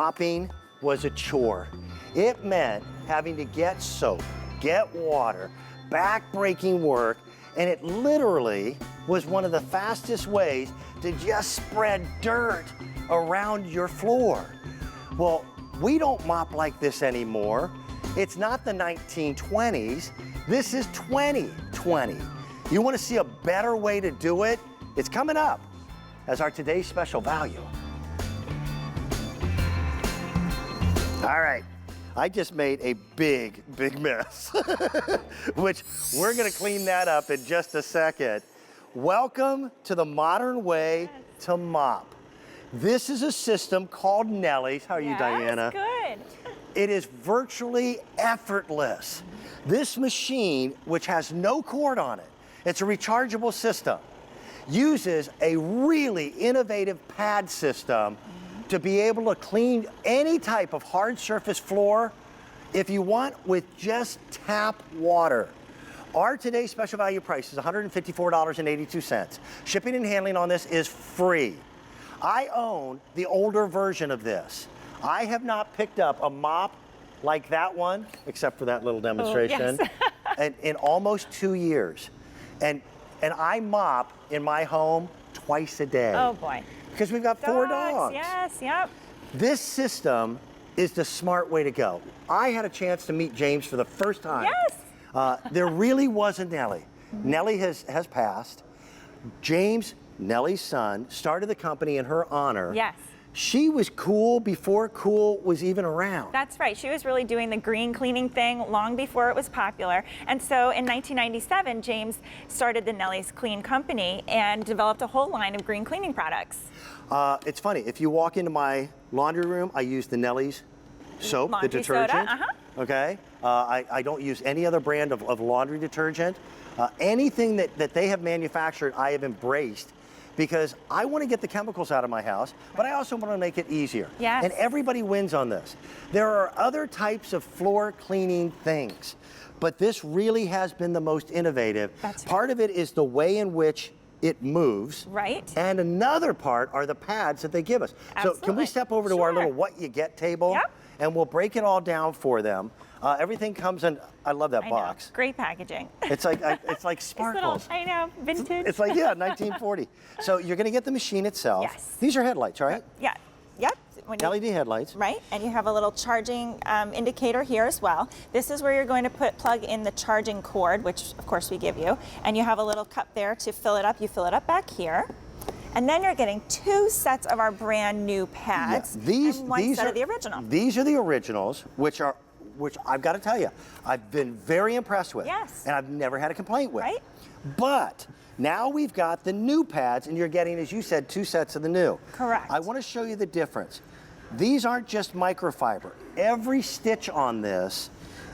mopping was a chore. It meant having to get soap, get water, back-breaking work, and it literally was one of the fastest ways to just spread dirt around your floor. Well, we don't mop like this anymore. It's not the 1920s. This is 2020. You want to see a better way to do it? It's coming up as our today's special value. All right, I just made a big mess, which we're gonna clean that up in just a second. Welcome to the modern way to mop. This is a system called Nellie's. How are you, Diana? Good. It is virtually effortless. This machine, which has no cord on it, it's a rechargeable system, uses a really innovative pad system to be able to clean any type of hard surface floor if you want with just tap water. Our today's special value price is $154.82. Shipping and handling on this is free. I own the older version of this. I have not picked up a mop like that one, except for that little demonstration, in almost 2 years. And I mop in my home twice a day. Oh boy. Because we've got 4 dogs. Yes, yep. This system is the smart way to go. I had a chance to meet James for the first time. Yes. There really was a Nellie. Nellie has passed. James, Nellie's son, started the company in her honor. Yes. She was cool before cool was even around. That's right. She was really doing the green cleaning thing long before it was popular. And so in 1997, James started the Nellie's Clean Company and developed a whole line of green cleaning products. It's funny, if you walk into my laundry room, I use the Nellie's soap, Laundry the detergent. soda, Okay? I don't use any other brand of laundry detergent. Anything that they have manufactured, I have embraced, because I want to get the chemicals out of my house, but I also want to make it easier. Yes. And everybody wins on this. There are other types of floor cleaning things, but this really has been the most innovative. That's right. Part of it is the way in which it moves. Right. And another part are the pads that they give us. Absolutely. So can we step over to our little what you get table? Yep. And we'll break it all down for them. Everything comes in, I love that box. Know. Great packaging. It's like sparkles. I know, vintage. It's like, yeah, 1940. So you're gonna get the machine itself. Yes. These are headlights, right? Yeah, yep. When you, LED headlights. Right, and you have a little charging indicator here as well. This is where you're going to plug in the charging cord, which of course we give you, and you have a little cup there to fill it up. You fill it up back here. And then you're getting 2 sets of our brand new pads and one set of the original. These are the originals, which I've got to tell you, I've been very impressed with. Yes. And I've never had a complaint with. Right. But now we've got the new pads, and you're getting, as you said, 2 sets of the new. Correct. I want to show you the difference. These aren't just microfiber. Every stitch on this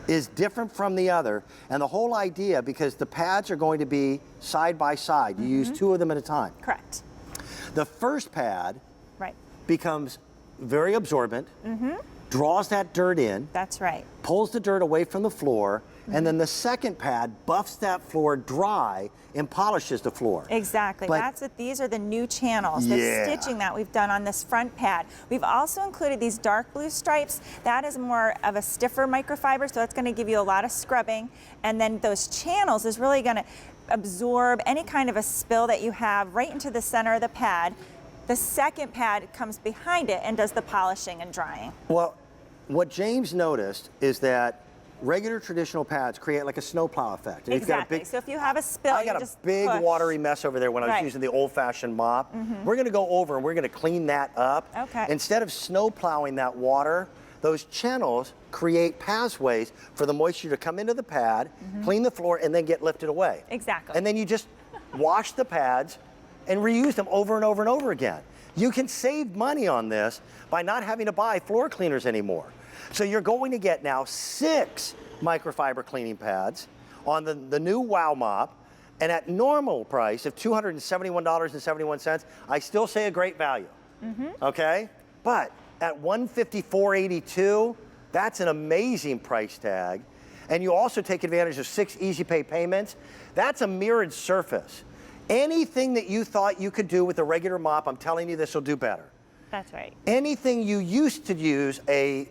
is different from the other, and the whole idea, because the pads are going to be side by side. You use 2 of them at a time. Correct. The first pad Right. becomes very absorbent, draws that dirt in, That's right. pulls the dirt away from the floor, and then the second pad buffs that floor dry and polishes the floor. Exactly. But- That's what these are, the new channels, the Yeah. stitching that we've done on this front pad. We've also included these dark blue stripes. That is more of a stiffer microfiber, so that's going to give you a lot of scrubbing. And then those channels is really going to absorb any kind of a spill that you have right into the center of the pad. The second pad comes behind it and does the polishing and drying. Well, what James noticed is that regular traditional pads create like a snowplow effect. And if you've got a Exactly. big- So if you have a spill, I you got a just big push. watery mess over there when I was Right. using the old-fashioned mop. We're going to go over and we're going to clean that up. Okay. Instead of snow plowing that water, those channels create pathways for the moisture to come into the pad, clean the floor, and then get lifted away. Exactly. And then you just wash the pads and reuse them over and over and over again. You can save money on this by not having to buy floor cleaners anymore. So you're going to get now 6 microfiber cleaning pads on the new Wow mop, and at normal price of $271.71, I still say a great value. Okay? But at $154.82, that's an amazing price tag. And you also take advantage of 6 easy pay payments. That's a mirrored surface. Anything that you thought you could do with a regular mop, I'm telling you this will do better. That's right. Anything you used to use a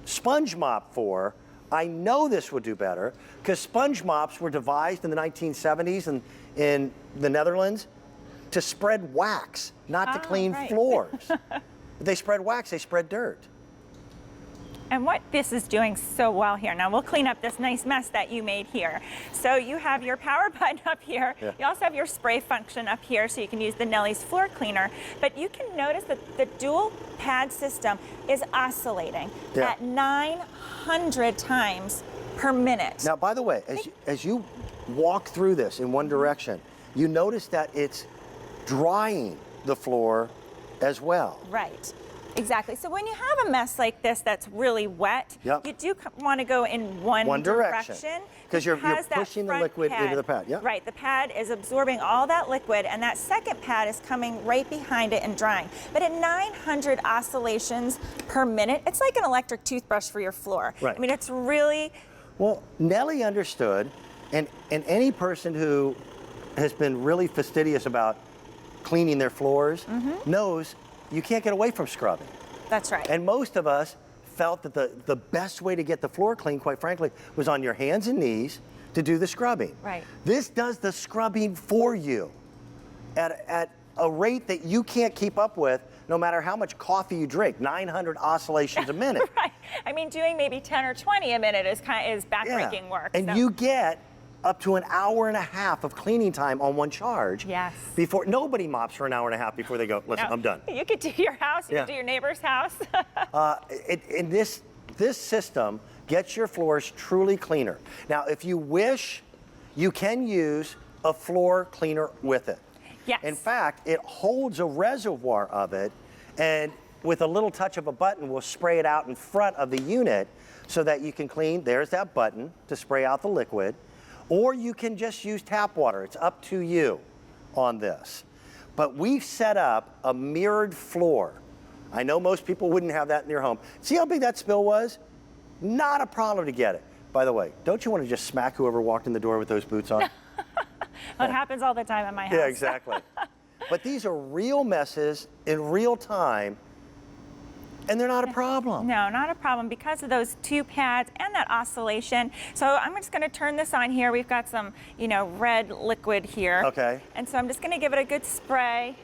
sponge mop for, I know this would do better, because sponge mops were devised in the 1970s in the Netherlands to spread wax, not to clean floors. They spread wax, they spread dirt. And what this is doing so well here, now we'll clean up this nice mess that you made here. So you have your power button up here. Yeah. You also have your spray function up here, so you can use the Nellie's floor cleaner. But you can notice that the dual pad system is oscillating at 900 times per minute. Now, by the way, as you walk through this in one direction, you notice that it's drying the floor as well. Right. Exactly. So when you have a mess like this that's really wet, you do want to go in one direction. Because you're pushing the liquid into the pad. Yeah. Right. The pad is absorbing all that liquid, and that second pad is coming right behind it and drying. But at 900 oscillations per minute, it's like an electric toothbrush for your floor. Right. I mean, it's really... Well, Nellie understood, and any person who has been really fastidious about cleaning their floors knows you can't get away from scrubbing. That's right. And most of us felt that the best way to get the floor clean, quite frankly, was on your hands and knees to do the scrubbing. Right. This does the scrubbing for you at a rate that you can't keep up with no matter how much coffee you drink, 900 oscillations a minute. Right. I mean, doing maybe 10 or 20 a minute is backbreaking work. And you get up to an hour and a half of cleaning time on one charge. Yes. Before nobody mops for an hour and a half before they go, listen, I'm done. You could do your house, you could do your neighbor's house. And this system gets your floors truly cleaner. Now, if you wish, you can use a floor cleaner with it. Yes. In fact, it holds a reservoir of it, and with a little touch of a button, we'll spray it out in front of the unit so that you can clean. There's that button to spray out the liquid. Or you can just use tap water. It's up to you on this. But we've set up a mirrored floor. I know most people wouldn't have that in their home. See how big that spill was? Not a problem to get it. By the way, don't you want to just smack whoever walked in the door with those boots on? Well, it happens all the time at my house. Yeah, exactly. But these are real messes in real time, and they're not a problem. No, not a problem because of those two pads and that oscillation. So I'm just going to turn this on here. We've got some, red liquid here. Okay. And so I'm just going to give it a good spray.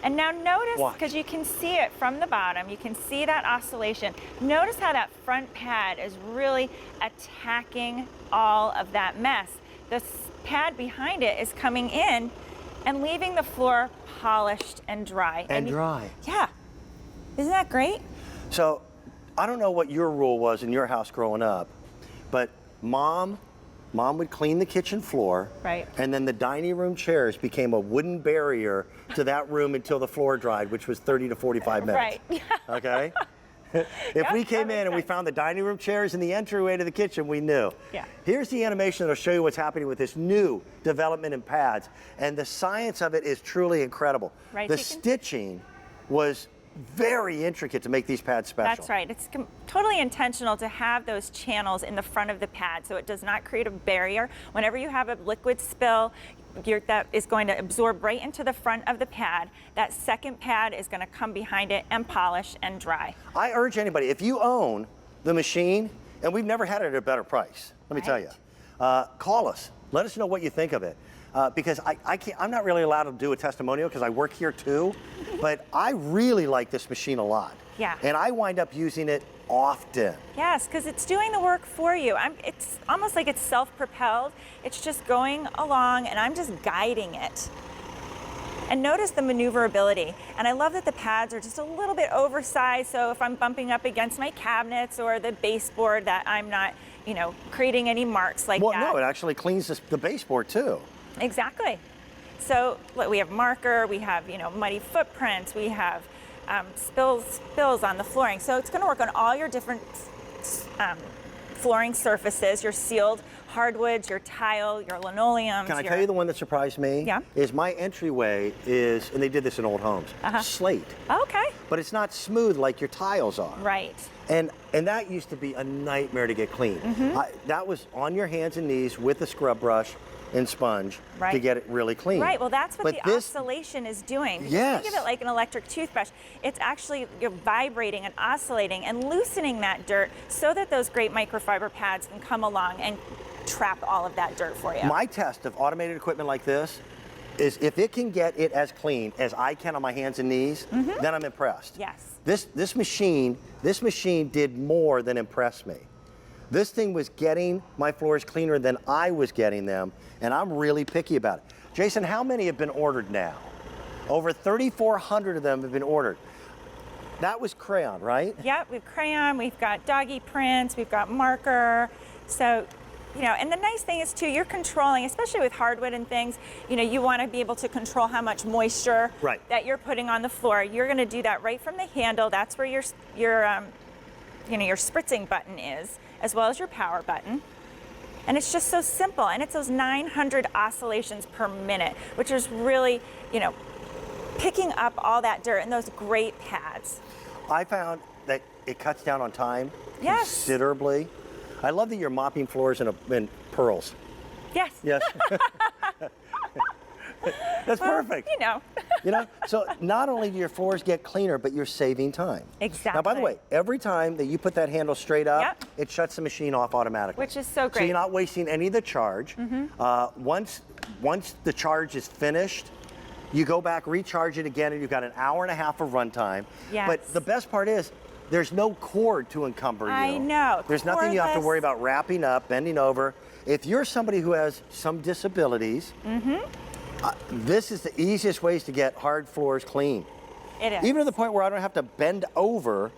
And now notice, because you can see it from the bottom, you can see that oscillation. Notice how that front pad is really attacking all of that mess. The pad behind it is coming in and leaving the floor polished and dry. And dry. Yeah. Isn't that great? So, I don't know what your rule was in your house growing up, but mom would clean the kitchen floor. Right. And then the dining room chairs became a wooden barrier to that room until the floor dried, which was 30 to 45 minutes. Right. Okay? If we came in and we found the dining room chairs in the entryway to the kitchen, we knew. Yeah. Here's the animation that'll show you what's happening with this new development in pads. And the science of it is truly incredible. Right. The stitching was very intricate to make these pads special. That's right. It's totally intentional to have those channels in the front of the pad so it does not create a barrier. Whenever you have a liquid spill, that is going to absorb right into the front of the pad. That second pad is going to come behind it and polish and dry. I urge anybody, if you own the machine, and we've never had it at a better price, let me tell you, call us. Let us know what you think of it. Because I'm not really allowed to do a testimonial because I work here too, but I really like this machine a lot. Yeah. And I wind up using it often. Yes, because it's doing the work for you. It's almost like it's self-propelled. It's just going along and I'm just guiding it. And notice the maneuverability. And I love that the pads are just a little bit oversized, so if I'm bumping up against my cabinets or the baseboard, that I'm not, creating any marks like that. Well, no, it actually cleans the baseboard too. Exactly. So we have marker, we have muddy footprints, we have spills on the flooring. So it's going to work on all your different flooring surfaces, your sealed hardwoods, your tile, your linoleums. Can I tell you the one that surprised me? Yeah. Is my entryway is, and they did this in old homes, slate. Okay. But it's not smooth like your tiles are. Right. And that used to be a nightmare to get clean. That was on your hands and knees with a scrub brush and sponge to get it really clean. Right, well that's what the oscillation is doing. Yes. Think of it like an electric toothbrush. it's actually vibrating and oscillating and loosening that dirt so that those great microfiber pads can come along and trap all of that dirt for you. My test of automated equipment like this is if it can get it as clean as I can on my hands and knees, then I'm impressed. Yes. This machine did more than impress me. This thing was getting my floors cleaner than I was getting them, and I'm really picky about it. Jason, how many have been ordered now? Over 3,400 of them have been ordered. That was crayon, right? Yep, we've crayon, we've got doggy prints, we've got marker. So, you know, and the nice thing is too, you're controlling, especially with hardwood and things, you know, you want to be able to control how much moisture that you're putting on the floor. You're going to do that right from the handle. That's where your spritzing button is, as well as your power button. And it's just so simple. And it's those 900 oscillations per minute, which is really, you know, picking up all that dirt in those great pads. I found that it cuts down on time Yes. considerably. I love that you're mopping floors in pearls. Yes. Yes. That's perfect. You know. You know, so not only do your floors get cleaner, but you're saving time. Exactly. Now, by the way, every time that you put that handle straight up, it shuts the machine off automatically. Which is so great. So you're not wasting any of the charge. Once the charge is finished, you go back, recharge it again, and you've got an hour and a half of runtime. Yes. But the best part is, there's no cord to encumber you. I know. There's nothing you have to Cordless. worry about wrapping up, bending over. If you're somebody who has some disabilities, this is the easiest ways to get hard floors clean. It is. Even to the point where I don't have to bend over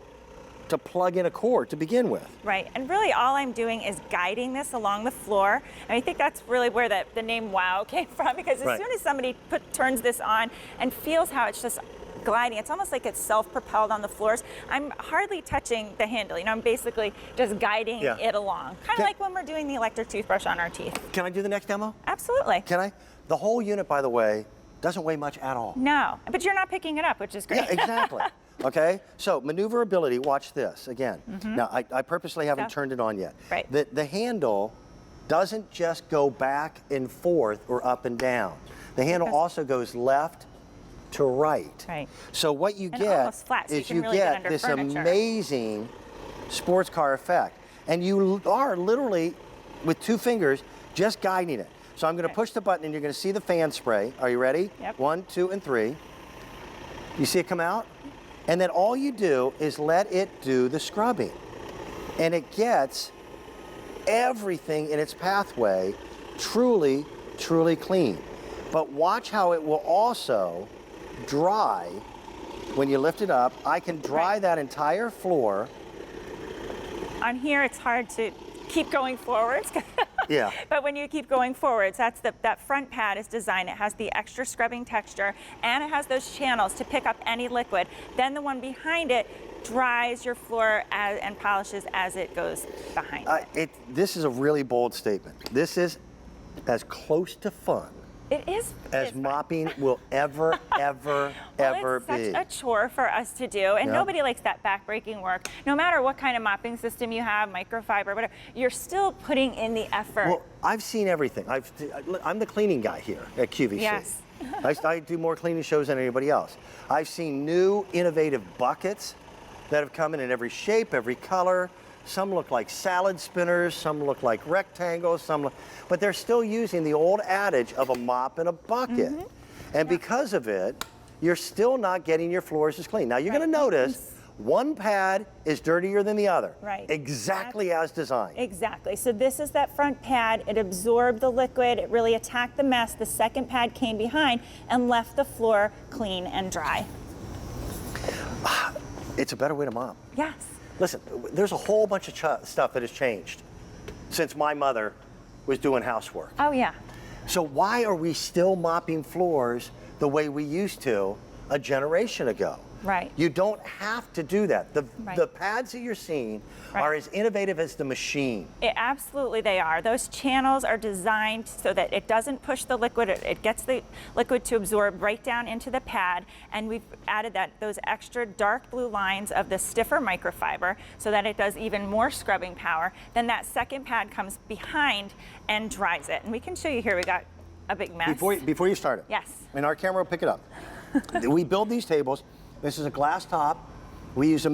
to plug in a cord to begin with. Right, and really all I'm doing is guiding this along the floor. And I think that's really where the name Woah came from, because as soon as somebody turns this on and feels how it's just gliding, it's almost like it's self-propelled on the floors. I'm hardly touching the handle, you know, I'm basically just guiding it along. Kind of like when we're doing the electric toothbrush on our teeth. Can I do the next demo? Absolutely. Can I? The whole unit, by the way, doesn't weigh much at all. No, but you're not picking it up, which is great. Yeah, exactly. Okay, so maneuverability, watch this again. Now, I purposely haven't turned it on yet. Right. The handle doesn't just go back and forth or up and down. The handle also goes left to right. Right. So what you And get almost flat, so you is can you really get get under this furniture. amazing sports car effect. And you are literally, with 2 fingers, just guiding it. So I'm going to push the button and you're going to see the fan spray. Are you ready? Yep. 1, 2, and 3. You see it come out? And then all you do is let it do the scrubbing. And it gets everything in its pathway truly, truly clean. But watch how it will also dry when you lift it up. I can dry that entire floor. On here, it's hard to keep going forwards. Yeah. But when you keep going forwards, that front pad is designed. It has the extra scrubbing texture, and it has those channels to pick up any liquid. Then the one behind it dries your floor and polishes as it goes behind it. This is a really bold statement. This is as close to fun It is. as mopping will ever, ever, ever be. It's such a chore for us to do, and nobody likes that back-breaking work. No matter what kind of mopping system you have, microfiber, whatever, you're still putting in the effort. Well, I've seen everything. I'm the cleaning guy here at QVC. Yes. I do more cleaning shows than anybody else. I've seen new, innovative buckets that have come in every shape, every color. Some look like salad spinners, some look like rectangles, but they're still using the old adage of a mop and a bucket. And because of it, you're still not getting your floors as clean. Now you're going to notice one pad is dirtier than the other. Right. Exactly as designed. Exactly. So this is that front pad. It absorbed the liquid. It really attacked the mess. The second pad came behind and left the floor clean and dry. It's a better way to mop. Yes. Listen, there's a whole bunch of stuff that has changed since my mother was doing housework. Oh, yeah. So why are we still mopping floors the way we used to a generation ago? Right. You don't have to do that. The pads that you're seeing are as innovative as the machine. Absolutely they are. Those channels are designed so that it doesn't push the liquid. It gets the liquid to absorb right down into the pad, and we've added those extra dark blue lines of the stiffer microfiber so that it does even more scrubbing power. Then that second pad comes behind and dries it. And we can show you here, we got a big mess. Before you start it. Yes. And our camera will pick it up. We build these tables This is a glass top. We use a